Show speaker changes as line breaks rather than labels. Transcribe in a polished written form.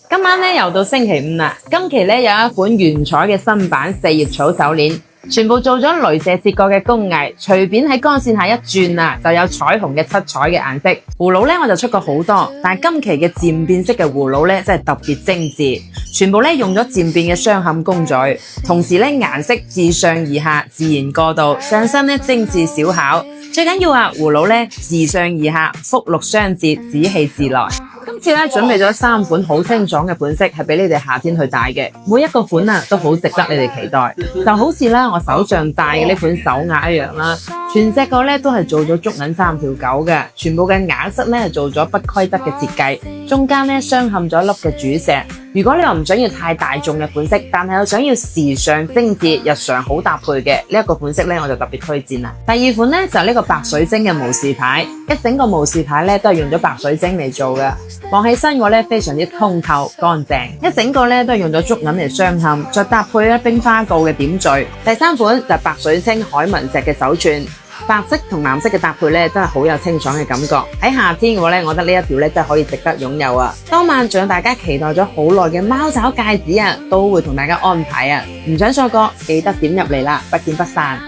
今晚咧又到星期五啦，今期咧有一款原彩嘅新版四葉草手鏈，全部做咗鐳射切割嘅工藝，隨便喺光線下一轉啊，就有彩虹嘅七彩嘅顏色。葫蘆咧我就出過好多，但係今期嘅漸變式嘅葫蘆咧真係特別精緻，全部咧用咗漸變嘅雙嵌工序，同時咧顏色自上而下自然過渡，上身咧精緻小巧。最緊要啊，葫蘆咧自上而下福祿雙節，紫氣自來。今次咧準備咗3款好清爽嘅款式，係俾你哋夏天去戴嘅。每一個款啊都好值得你哋期待，就好似咧我手上戴嘅呢款手鐲一樣啦。全隻個咧都係做咗竹銀3條9嘅，全部嘅顏色咧係做咗不規則嘅設計，中間咧鑲嵌咗一粒嘅主石。如果你又唔想要太大眾嘅款式，但係又想要時尚精緻、日常好搭配嘅呢一個款式咧，我就特別推薦啦。第二款咧就係呢個白水晶嘅無事牌，一整個無事牌咧都係用咗白水晶嚟做嘅，望起身我咧非常之通透乾淨，一整個咧都係用咗竹銀嚟鑲嵌，再搭配咧冰花鋯嘅點綴。第三款就係白水晶海紋石嘅手串。白色同藍色嘅搭配咧，真係好有清爽嘅感覺。喺夏天嘅話咧，我覺得呢一條咧真係可以值得擁有啊！當晚仲有大家期待咗好耐嘅貓爪戒指啊，都會同大家安排啊！唔想錯過，記得點入嚟啦，不見不散。